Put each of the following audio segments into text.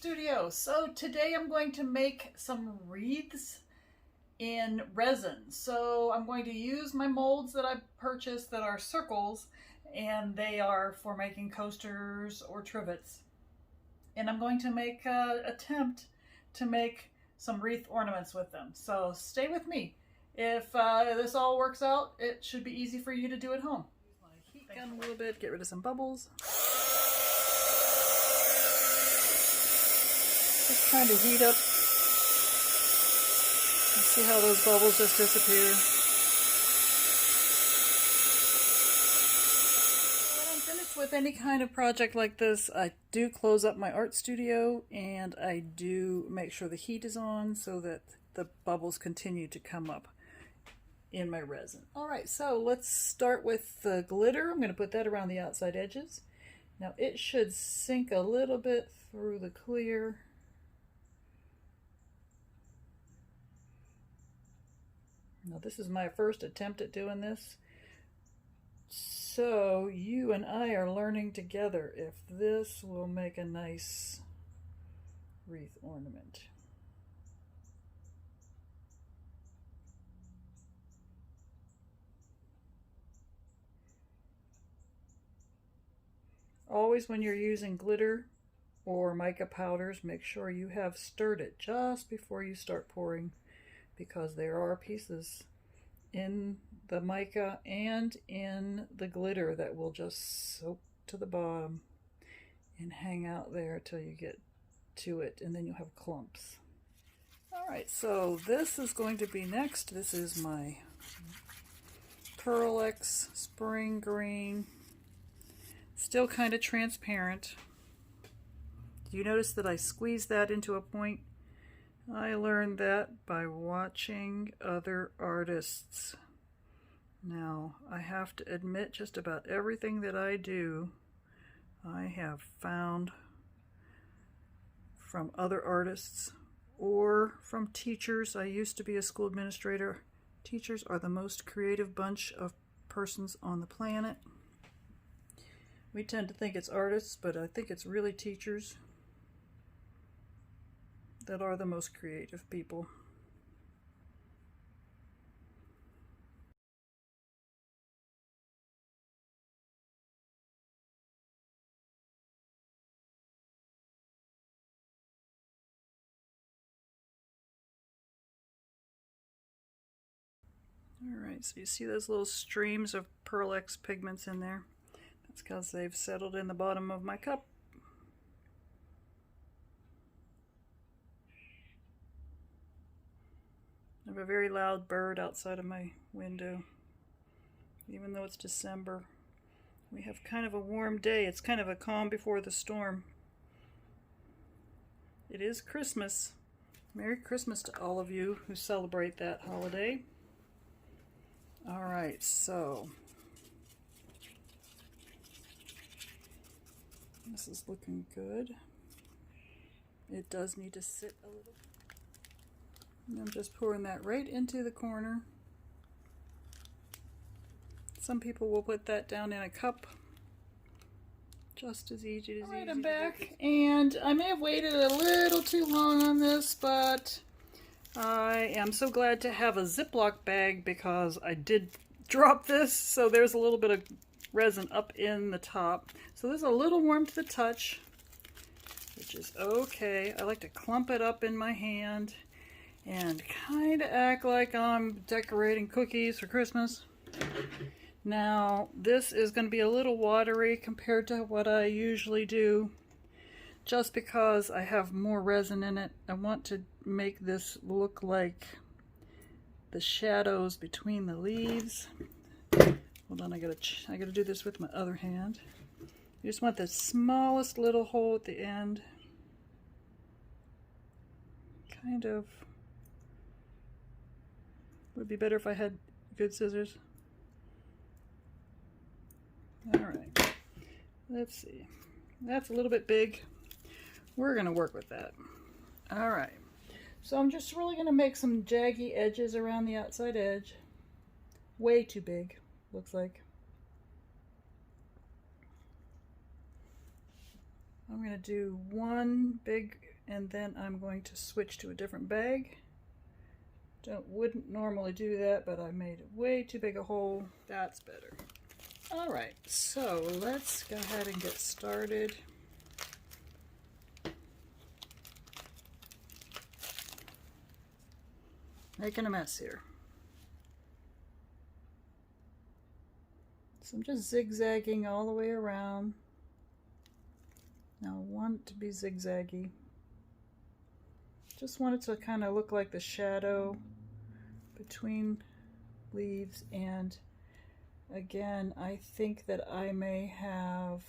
studio. So today I'm going to make some wreaths in resin. So I'm going to use my molds that I purchased that are circles, and they are for making coasters or trivets. And I'm going to make an attempt to make some wreath ornaments with them. So stay with me. If this all works out, it should be easy for you to do at home. Use my heat gun a little bit, get rid of some bubbles. Just trying to heat up. You see how those bubbles just disappear. When I'm finished with any kind of project like this, I do close up my art studio and I do make sure the heat is on so that the bubbles continue to come up in my resin. Alright, so let's start with the glitter. I'm going to put that around the outside edges. Now it should sink a little bit through the clear. Now this is my first attempt at doing this, so you and I are learning together if this will make a nice wreath ornament. Always when you're using glitter or mica powders, make sure you have stirred it just before you start pouring, because there are pieces in the mica and in the glitter that will just soak to the bottom and hang out there till you get to it, and then you'll have clumps. Alright, so this is going to be next. This is my Pearlex Spring Green. Still kind of transparent. Do you notice that I squeezed that into a point? I learned that by watching other artists. Now, I have to admit, just about everything that I do, I have found from other artists or from teachers. I used to be a school administrator. Teachers are the most creative bunch of persons on the planet. We tend to think it's artists, but I think it's really teachers that are the most creative people. Alright, so you see those little streams of Pearlex pigments in there? That's because they've settled in the bottom of my cup. I have a very loud bird outside of my window. Even though it's December, we have kind of a warm day. It's kind of a calm before the storm. It is Christmas. Merry Christmas to all of you who celebrate that holiday. Alright, so this is looking good. It does need to sit a little. And I'm just pouring that right into the corner. Some people will put that down in a cup. Just as easy as Alright, I'm back, and I may have waited a little too long on this, but I am so glad to have a Ziploc bag because I did drop this, so there's a little bit of resin up in the top. So this is a little warm to the touch, which is okay. I like to clump it up in my hand and kind of act like I'm decorating cookies for Christmas. Now, this is going to be a little watery compared to what I usually do, just because I have more resin in it. I want to make this look like the shadows between the leaves. Hold on, I gotta do this with my other hand. You just want the smallest little hole at the end. Kind of. Would be better if I had good scissors. Alright, let's see. That's a little bit big. We're going to work with that. Alright, so I'm just really going to make some jaggy edges around the outside edge. Way too big, looks like. I'm going to do one big, and then I'm going to switch to a different bag. Wouldn't normally do that, but I made it way too big a hole. That's better. All right, so let's go ahead and get started. Making a mess here. So I'm just zigzagging all the way around. Now I want it to be zigzaggy. Just want it to kind of look like the shadow between leaves, and again, I think that I may have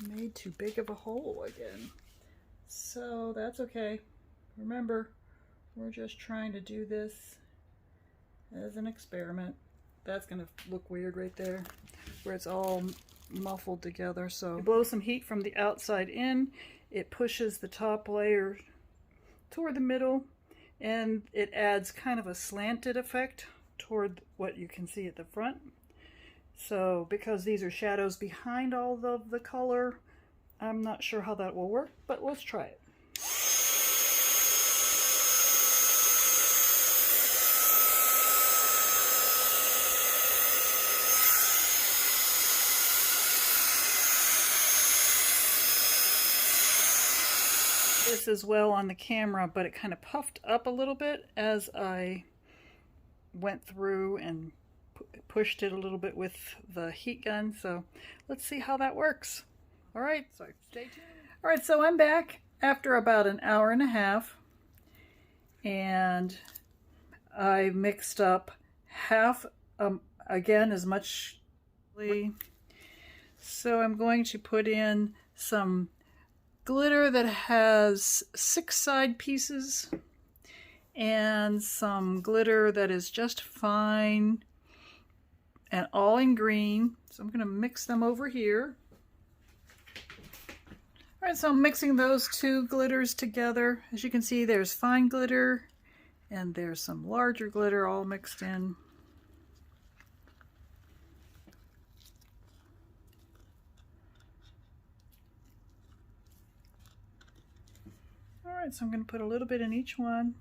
made too big of a hole again. So that's okay. Remember, we're just trying to do this as an experiment. That's going to look weird right there, where it's all muffled together. So you blow some heat from the outside in. It pushes the top layer toward the middle, and it adds kind of a slanted effect toward what you can see at the front. So because these are shadows behind all of the color, I'm not sure how that will work, but let's try it. This as well on the camera, but it kind of puffed up a little bit as I went through and pushed it a little bit with the heat gun. So let's see how that works. All right, so stay tuned. All right, so I'm back after about an hour and a half, and I mixed up half, again, as much. So I'm going to put in some glitter that has 6 side pieces and some glitter that is just fine and all in green. So I'm going to mix them over here. All right, so I'm mixing those 2 glitters together. As you can see, there's fine glitter and there's some larger glitter all mixed in. Alright, so I'm going to put a little bit in each one.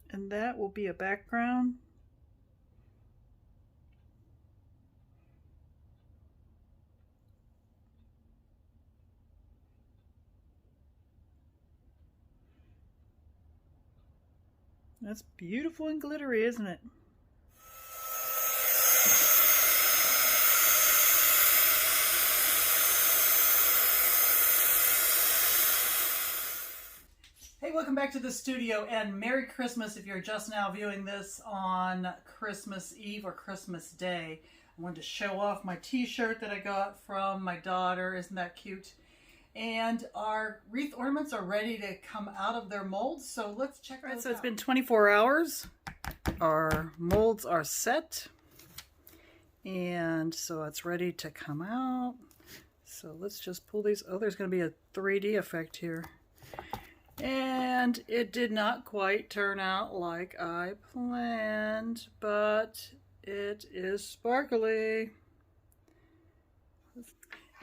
And that will be a background. That's beautiful and glittery, isn't it? Hey, welcome back to the studio, and Merry Christmas if you're just now viewing this on Christmas Eve or Christmas Day. I wanted to show off my t-shirt that I got from my daughter. Isn't that cute? And our wreath ornaments are ready to come out of their molds, so let's check those out. So it's been 24 hours. Our molds are set, and so it's ready to come out. So let's just pull these. Oh, there's going to be a 3D effect here. And it did not quite turn out like I planned, but it is sparkly.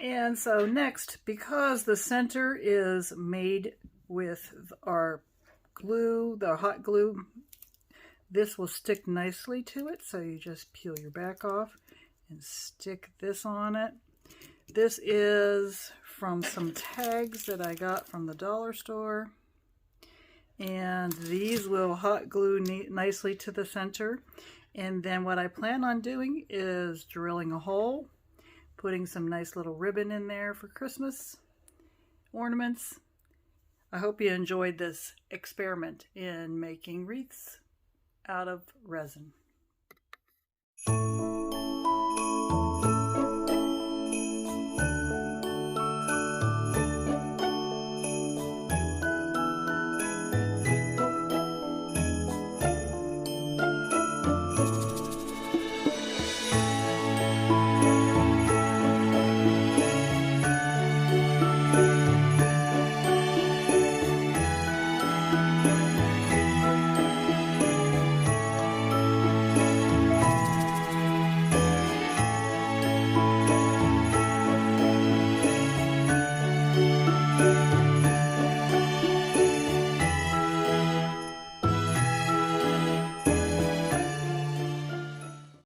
And so next, because the center is made with our glue, the hot glue, this will stick nicely to it. So you just peel your back off and stick this on it. This is from some tags that I got from the dollar store. And these will hot glue nicely to the center. And then what I plan on doing is drilling a hole, putting some nice little ribbon in there for Christmas ornaments. I hope you enjoyed this experiment in making wreaths out of resin.